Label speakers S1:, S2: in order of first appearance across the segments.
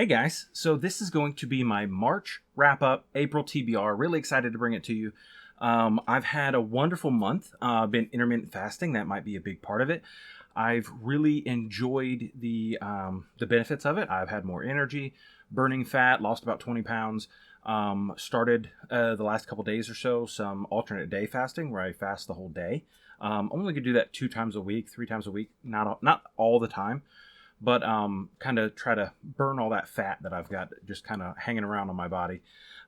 S1: Hey guys, so this is going to be my March wrap-up, April TBR. Really excited to bring it to you. I've had a wonderful month. Been intermittent fasting. That might be a big part of it. I've really enjoyed the benefits of it. I've had more energy, burning fat, lost about 20 pounds. Started the last couple days or so some alternate day fasting where I fast the whole day. Only could do that 2 times a week, 3 times a week, not all the time. But kind of try to burn all that fat that I've got just kind of hanging around on my body.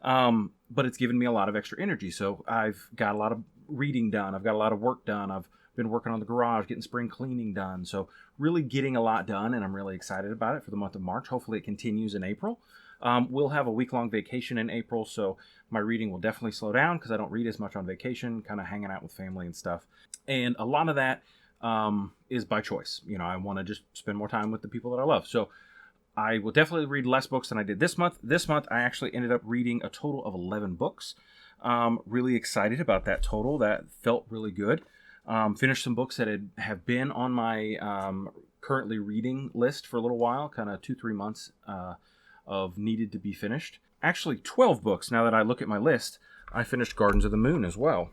S1: But it's given me a lot of extra energy. So I've got a lot of reading done. I've got a lot of work done. I've been working on the garage, getting spring cleaning done. So really getting a lot done, and I'm really excited about it for the month of March. Hopefully it continues in April. We'll have a week-long vacation in April, so my reading will definitely slow down because I don't read as much on vacation, kind of hanging out with family and stuff. And a lot of that is by choice. You know, I want to just spend more time with the people that I love. So I will definitely read less books than I did this month. This month, I actually ended up reading a total of 11 books. Really excited about that total. That felt really good. Finished some books that have been on my currently reading list for a little while, kind of 2-3 months of needed to be finished. Actually, 12 books. Now that I look at my list, I finished Gardens of the Moon as well.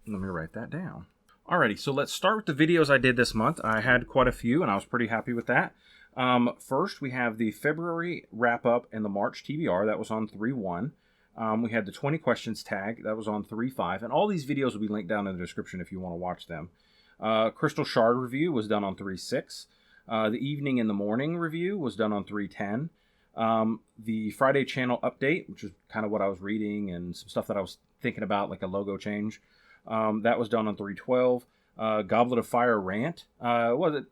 S1: Let me write that down. Alrighty, so let's start with the videos I did this month. I had quite a few, and I was pretty happy with that. First, we have the February wrap-up and the March TBR. That was on 3.1. We had the 20 questions tag. That was on 3.5. And all these videos will be linked down in the description if you want to watch them. Crystal Shard review was done on 3.6. The Evening and the Morning review was done on 3.10. The Friday channel update, which is kind of what I was reading and some stuff that I was thinking about, like a logo change. That was done on 3.12. Goblet of Fire rant.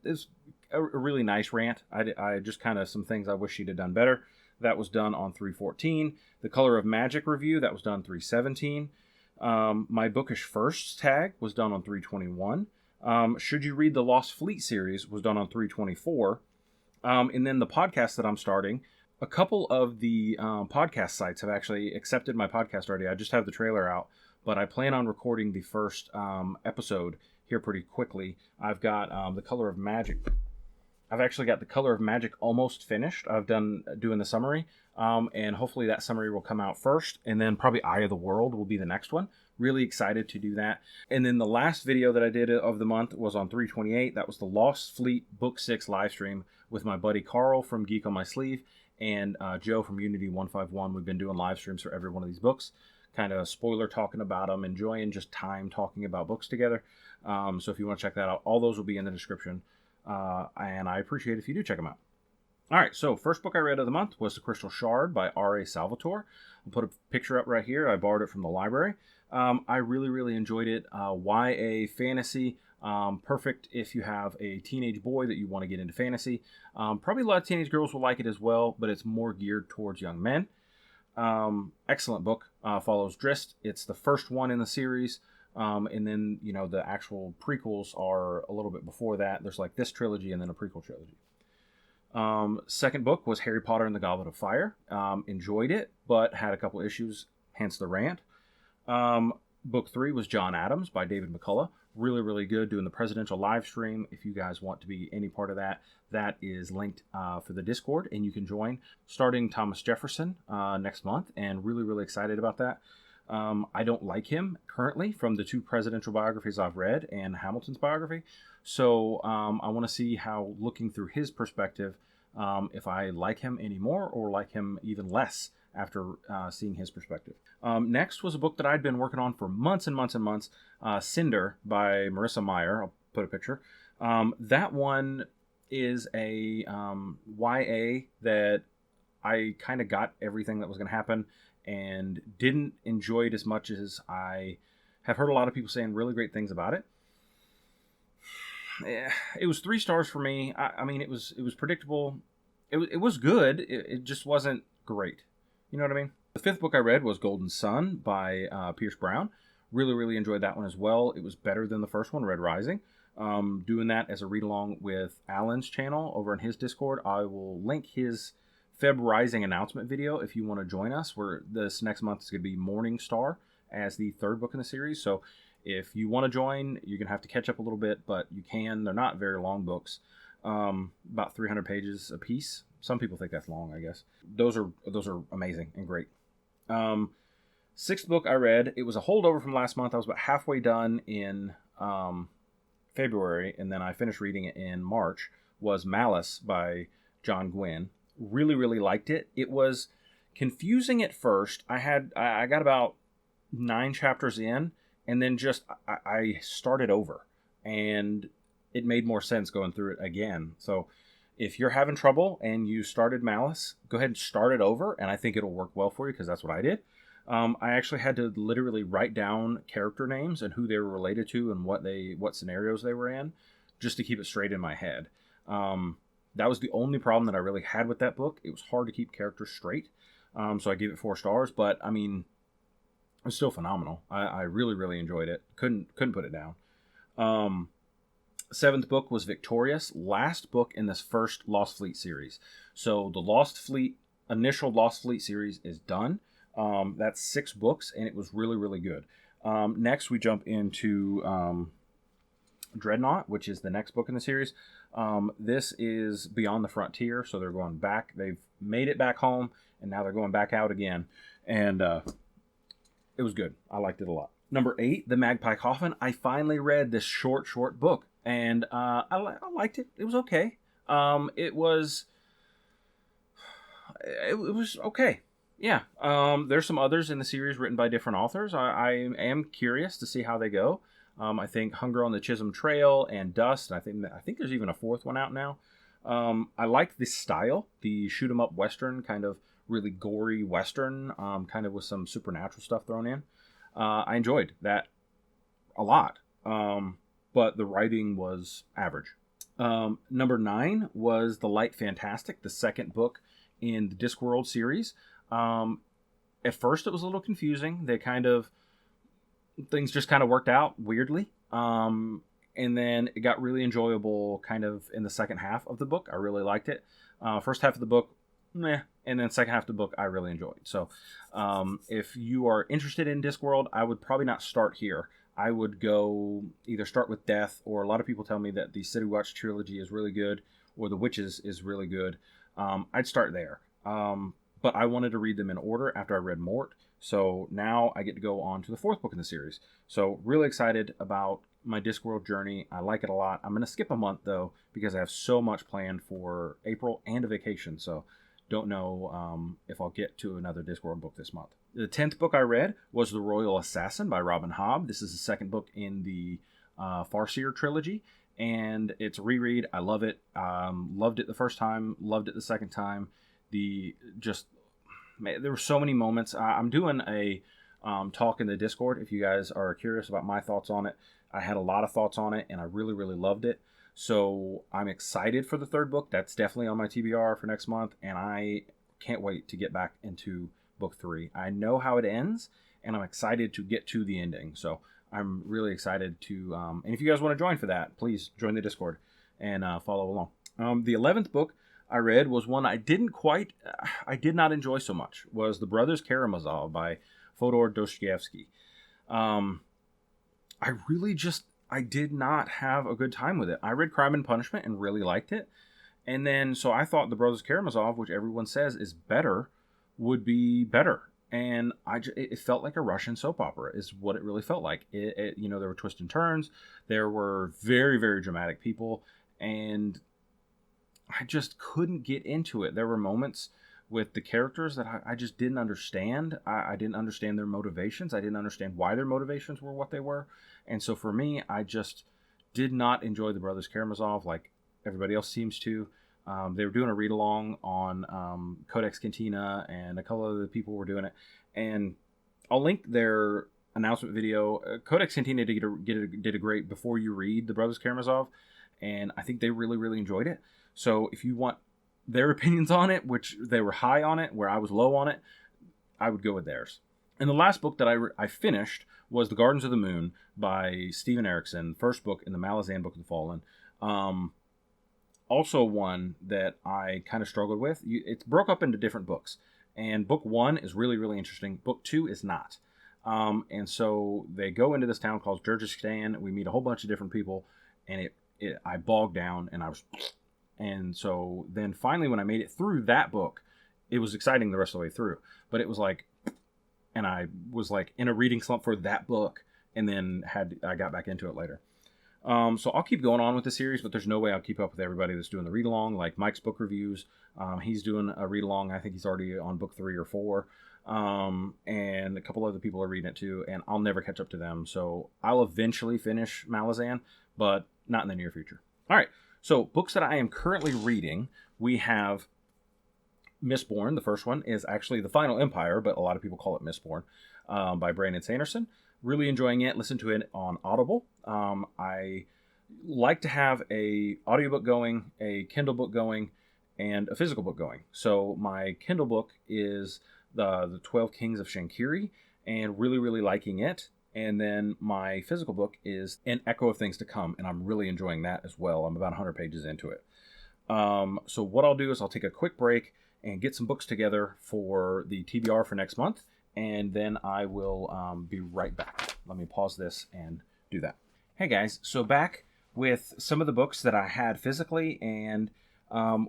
S1: It's a really nice rant. I just kind of some things I wish she'd have done better. That was done on 3.14. The Color of Magic review, that was done on 3.17. My Bookish Firsts tag was done on 3.21. Should You Read the Lost Fleet series was done on 3.24. And then the podcast that I'm starting, a couple of the podcast sites have actually accepted my podcast already. I just have the trailer out. But I plan on recording the first episode here pretty quickly. I've got The Color of Magic. I've actually got The Color of Magic almost finished. I've done doing the summary. And hopefully that summary will come out first. And then probably Eye of the World will be the next one. Really excited to do that. And then the last video that I did of the month was on 3.28. That was the Lost Fleet Book 6 live stream with my buddy Carl from Geek on My Sleeve and Joe from Unity 151. We've been doing live streams for every one of these books. Kind of spoiler talking about them, enjoying just time talking about books together. So if you want to check that out, all those will be in the description. And I appreciate if you do check them out. All right, so first book I read of the month was The Crystal Shard by R.A. Salvatore. I'll put a picture up right here. I borrowed it from the library. I really, really enjoyed it. YA fantasy. Perfect if you have a teenage boy that you want to get into fantasy. Probably a lot of teenage girls will like it as well, but it's more geared towards young men. Excellent book. Follows Drizzt. It's the first one in the series, and then the actual prequels are a little bit before that. There's like this trilogy and then a prequel trilogy. Second book was Harry Potter and the Goblet of Fire. Enjoyed it, but had a couple issues, hence the rant. Book 3 was John Adams by David McCullough. Really, really good, doing the presidential live stream. If you guys want to be any part of that, that is linked for the Discord, and you can join. Starting Thomas Jefferson next month, and really, really excited about that. I don't like him currently from the 2 presidential biographies I've read and Hamilton's biography. So I want to see how, looking through his perspective, if I like him anymore or like him even less after seeing his perspective. Next was a book that I'd been working on for months and months and months, Cinder by Marissa Meyer. I'll put a picture. That one is a YA that I kind of got everything that was going to happen and didn't enjoy it as much as I have heard a lot of people saying really great things about it. It was 3 stars for me. I mean, it was predictable. It was good. It just wasn't great. You know what I mean? The 5th book I read was Golden Sun by Pierce Brown. Really, really enjoyed that one as well. It was better than the first one, Red Rising. Doing that as a read-along with Alan's channel over in his Discord. I will link his Feb Rising announcement video if you want to join us. This next month is going to be Morning Star as the 3rd book in the series. So if you want to join, you're going to have to catch up a little bit, but you can. They're not very long books. About 300 pages a piece. Some people think that's long, I guess. Those are amazing and great. Sixth book I read, it was a holdover from last month. I was about halfway done in February, and then I finished reading it in March, was Malice by John Gwynne. Really, really liked it. It was confusing at first. I got about 9 chapters in, and then I started over, and it made more sense going through it again. So if you're having trouble and you started Malice, go ahead and start it over, and I think it'll work well for you, because that's what I did. I actually had to literally write down character names and who they were related to and what scenarios they were in, just to keep it straight in my head. That was the only problem that I really had with that book. It was hard to keep characters straight, so I gave it 4 stars. But I mean, it was still phenomenal. I really, really enjoyed it. Couldn't put it down. 7th book was Victorious, last book in this first Lost Fleet series. So the initial Lost Fleet series is done. That's 6 books, and it was really, really good. Next, we jump into Dreadnought, which is the next book in the series. This is Beyond the Frontier, so they're going back. They've made it back home, and now they're going back out again. And it was good. I liked it a lot. Number 8, The Magpie Coffin. I finally read this short book, and I liked it. It was okay. It was okay. Yeah, there's some others in the series written by different authors. I am curious to see how they go. I think Hunger on the Chisholm Trail and Dust. I think there's even a 4th one out now. I like the style, the shoot 'em up Western, kind of really gory Western, kind of with some supernatural stuff thrown in. I enjoyed that a lot, but the writing was average. Number 9 was The Light Fantastic, the second book in the Discworld series. At first, it was a little confusing. Things just kind of worked out weirdly. And then it got really enjoyable kind of in the second half of the book. I really liked it. First half of the book, meh. And then second half of the book, I really enjoyed. So if you are interested in Discworld, I would probably not start here. I would go either start with Death, or a lot of people tell me that the City Watch trilogy is really good, or The Witches is really good. I'd start there. But I wanted to read them in order after I read Mort. So now I get to go on to the 4th book in the series. So really excited about my Discworld journey. I like it a lot. I'm going to skip a month, though, because I have so much planned for April and a vacation. So don't know if I'll get to another Discworld book this month. The 10th book I read was The Royal Assassin by Robin Hobb. This is the second book in the Farseer trilogy, and it's a reread. I love it. Loved it the first time. Loved it the second time. There were so many moments. I'm doing a talk in the Discord if you guys are curious about my thoughts on it. I had a lot of thoughts on it, and I really, really loved it. So I'm excited for the 3rd book. That's definitely on my TBR for next month, and I can't wait to get back into book 3. I know how it ends, and I'm excited to get to the ending. So I'm really excited to... and if you guys want to join for that, please join the Discord and follow along. The 11th book I read was one I did not enjoy so much, was The Brothers Karamazov by Fyodor Dostoevsky. I did not have a good time with it. I read Crime and Punishment and really liked it. And then, so I thought The Brothers Karamazov, which everyone says is better, would be better. And it felt like a Russian soap opera is what it really felt like. There were twists and turns. There were very, very dramatic people. And I just couldn't get into it. There were moments with the characters that I just didn't understand. I didn't understand their motivations. I didn't understand why their motivations were what they were. And so for me, I just did not enjoy The Brothers Karamazov like everybody else seems to. They were doing a read-along on Codex Cantina, and a couple of other people were doing it. And I'll link their announcement video. Codex Cantina did a great before you read The Brothers Karamazov, and I think they really, really enjoyed it. So if you want their opinions on it, which they were high on it, where I was low on it, I would go with theirs. And the last book that I finished was The Gardens of the Moon by Stephen Erickson, first book in the Malazan Book of the Fallen. Also one that I kind of struggled with. It's broke up into different books. And book 1 is really, really interesting. Book 2 is not. And so they go into this town called Kyrgyzstan. We meet a whole bunch of different people. And I bogged down, and And so then finally when I made it through that book, it was exciting the rest of the way through. But it was like, and I was like in a reading slump for that book, and then I got back into it later. So I'll keep going on with the series, but there's no way I'll keep up with everybody that's doing the read along, like Mike's book reviews. He's doing a read along. I think he's already on book 3 or 4. And a couple other people are reading it too, and I'll never catch up to them. So I'll eventually finish Malazan, but not in the near future. All right. So books that I am currently reading, we have Mistborn. The first one is actually The Final Empire, but a lot of people call it Mistborn, by Brandon Sanderson. Really enjoying it. Listen to it on Audible. I like to have a audiobook going, a Kindle book going, and a physical book going. So my Kindle book is the 12 Kings of Shankiri, and really, really liking it. And then my physical book is An Echo of Things to Come, and I'm really enjoying that as well. I'm about 100 pages into it. So what I'll do is I'll take a quick break and get some books together for the TBR for next month, and then I will be right back. Let me pause this and do that. Hey guys, so back with some of the books that I had physically, and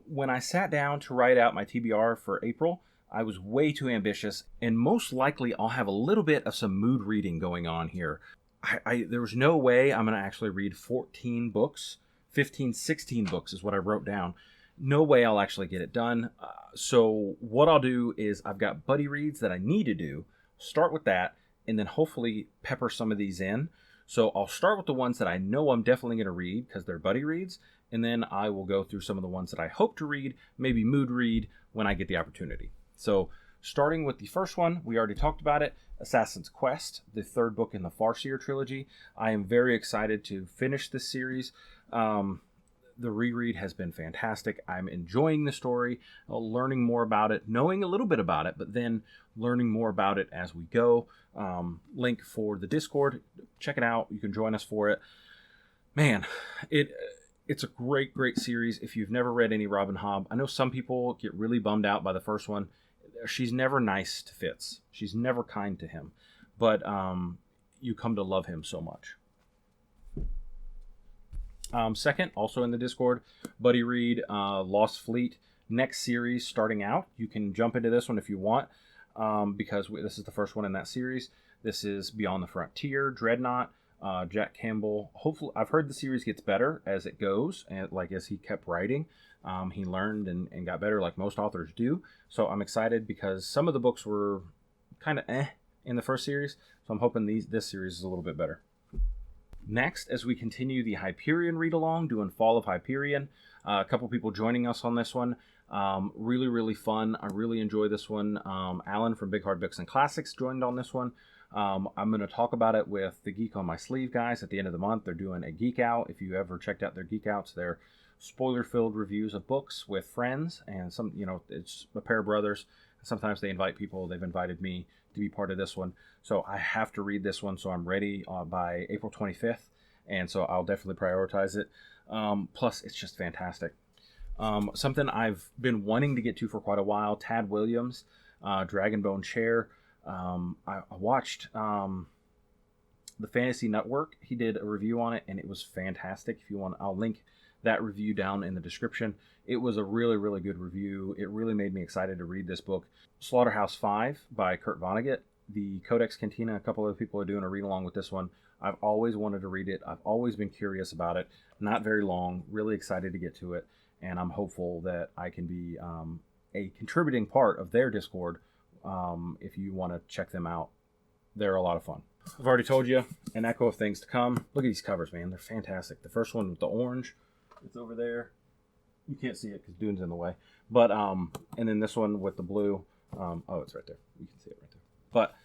S1: when I sat down to write out my TBR for April, I was way too ambitious, and most likely I'll have a little bit of some mood reading going on here. There was no way I'm going to actually read 14 books. 15, 16 books is what I wrote down. No way I'll actually get it done. So what I'll do is I've got buddy reads that I need to do. Start with that, and then hopefully pepper some of these in. So I'll start with the ones that I know I'm definitely going to read because they're buddy reads, and then I will go through some of the ones that I hope to read, maybe mood read when I get the opportunity. So starting with the first one, we already talked about it, Assassin's Quest, the third book in the Farseer trilogy. I am very excited to finish this series. The reread has been fantastic. I'm enjoying the story, learning more about it, knowing a little bit about it, but then learning more about it as we go. Link for the Discord. Check it out. You can join us for it. Man, it's a great, great series. If you've never read any Robin Hobb, I know some people get really bummed out by the first one. She's never nice to Fitz. She's never kind to him. But you come to love him so much. Second, also in the Discord, buddy read, Lost Fleet. Next series starting out. You can jump into this one if you want, because this is the first one in that series. This is Beyond the Frontier, Dreadnought, Jack Campbell. Hopefully, I've heard the series gets better as it goes, and like as he kept writing, he learned and got better, like most authors do. So I'm excited because some of the books were kind of in the first series, so I'm hoping this series is a little bit better. Next, as we continue the Hyperion read-along, doing Fall of Hyperion, a couple people joining us on this one. Really, really fun. I really enjoy this one. Alan from Big Hard Books and Classics joined on this one. I'm going to talk about it with the Geek on My Sleeve guys at the end of the month. They're doing a Geek Out. If you ever checked out their Geek Outs, they're spoiler-filled reviews of books with friends, and some, it's a pair of brothers. Sometimes they invite people. They've invited me to be part of this one. So I have to read this one, so I'm ready by April 25th, and so I'll definitely prioritize it. Plus, it's just fantastic. Something I've been wanting to get to for quite a while, Tad Williams, Dragonbone Chair. I watched the Fantasy Network. He did a review on it, and it was fantastic. If you want, I'll link that review down in the description. It was a really, really good review. It really made me excited to read this book. Slaughterhouse 5 by Kurt Vonnegut. The Codex Cantina, a couple of people are doing a read-along with this one. I've always wanted to read it. I've always been curious about it. Not very long. Really excited to get to it. And I'm hopeful that I can be a contributing part of their Discord if you want to check them out. They're a lot of fun. I've already told you, An Echo of Things to Come. Look at these covers, man. They're fantastic. The first one with the orange, it's over there. You can't see it because Dune's in the way. But, and then this one with the blue. Oh, it's right there. You can see it right there. But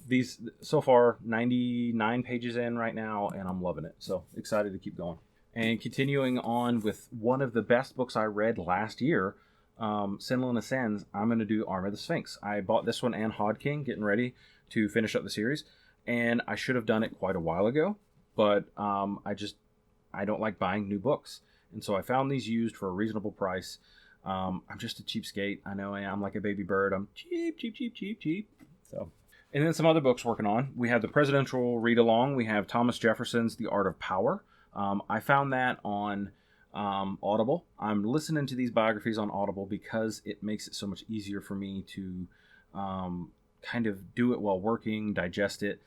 S1: these, so far, 99 pages in right now, and I'm loving it. So excited to keep going. And continuing on with one of the best books I read last year, Sinlin Ascends, I'm going to do Arm of the Sphinx. I bought this one and Hod King, getting ready to finish up the series. And I should have done it quite a while ago, but I don't like buying new books. And so I found these used for a reasonable price. I'm just a cheapskate. I know I'm like a baby bird. I'm cheap. So, and then some other books working on. We have the Presidential Read-Along. We have Thomas Jefferson's The Art of Power. I found that on Audible. I'm listening to these biographies on Audible because it makes it so much easier for me to kind of do it while working, digest it.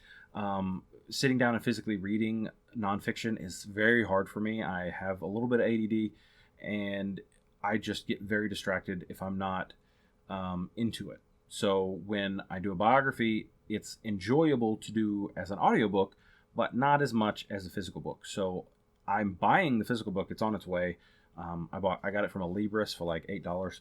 S1: Sitting down and physically reading nonfiction is very hard for me. I have a little bit of ADD, and I just get very distracted if I'm not into it. So when I do a biography, it's enjoyable to do as an audiobook, but not as much as a physical book. So I'm buying the physical book. It's on its way. I got it from a Libris for like $8,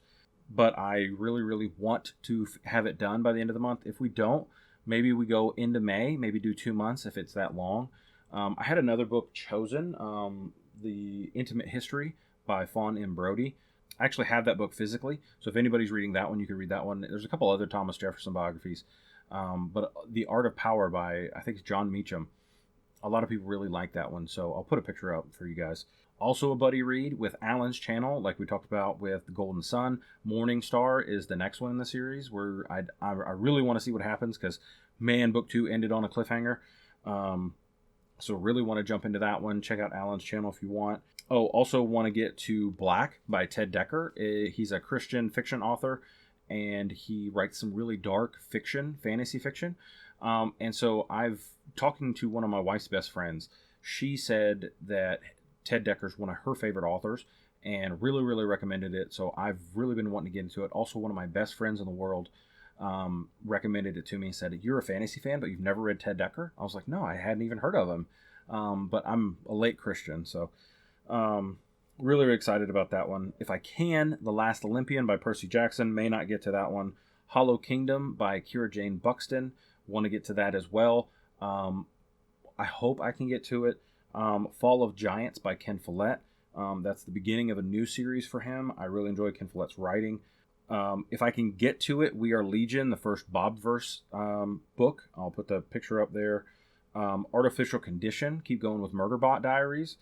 S1: but I really want to have it done by the end of the month. If we don't, maybe we go into May, maybe do 2 months if it's that long. I had another book chosen, The Intimate History by Fawn M. Brody. I actually have that book physically, so if anybody's reading that one, you can read that one. There's a couple other Thomas Jefferson biographies, but The Art of Power by, I think it's John Meacham. A lot of people really like that one, so I'll put a picture up for you guys. Also a buddy read with Alan's channel, like we talked about with The Golden Sun. Morning Star is the next one in the series, where I really want to see what happens, because, man, book 2 ended on a cliffhanger. So really want to jump into that one. Check out Alan's channel if you want. Oh, also want to get to Black by Ted Decker. He's a Christian fiction author, and he writes some really dark fiction, fantasy fiction. And so talking to one of my wife's best friends, she said that Ted Decker's one of her favorite authors and really recommended it. So I've really been wanting to get into it. Also, one of my best friends in the world recommended it to me and said, "You're a fantasy fan, but you've never read Ted Decker?" I was like, "No, I hadn't even heard of him." But I'm a late Christian, so really excited about that one. If I can, The Last Olympian by Percy Jackson. May not get to that one. Hollow Kingdom by Kira Jane Buxton. Want to get to that as well. I hope I can get to it. Fall of Giants by Ken Follett. That's the beginning of a new series for him. I really enjoy Ken Follett's writing. If I can get to it, We Are Legion, the first Bobverse book. I'll put the picture up there. Artificial Condition, keep going with Murderbot Diaries.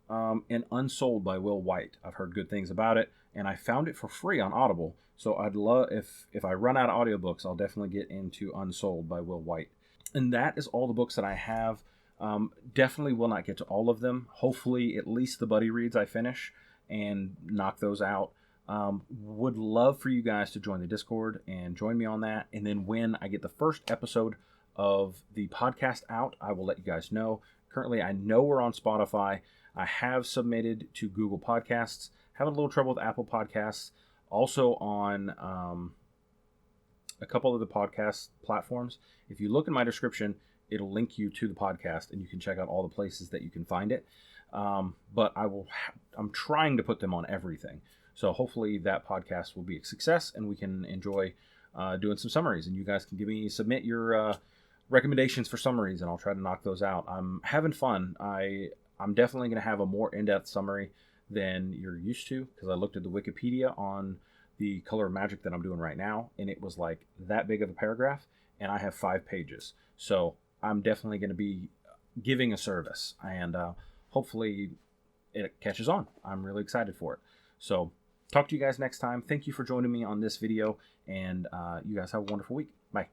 S1: And Unsold by Will White. I've heard good things about it, and I found it for free on Audible. So I'd love, if I run out of audiobooks, I'll definitely get into Unsold by Will White. And that is all the books that I have. Definitely will not get to all of them. Hopefully at least the buddy reads I finish and knock those out. Would love for you guys to join the Discord and join me on that. And then when I get the first episode of the podcast out, I will let you guys know. Currently, I know we're on Spotify. I have submitted to Google Podcasts. Having a little trouble with Apple Podcasts. Also on a couple of the podcast platforms. If you look in my description, it'll link you to the podcast, and you can check out all the places that you can find it. But I'm trying to put them on everything. So hopefully that podcast will be a success, and we can enjoy doing some summaries. And you guys can submit your recommendations for summaries, and I'll try to knock those out. I'm having fun. I'm definitely going to have a more in-depth summary than you're used to, because I looked at the Wikipedia on the Color of Magic that I'm doing right now, and it was like that big of a paragraph, and I have 5 pages. So I'm definitely going to be giving a service, and hopefully it catches on. I'm really excited for it. So talk to you guys next time. Thank you for joining me on this video, and you guys have a wonderful week. Bye.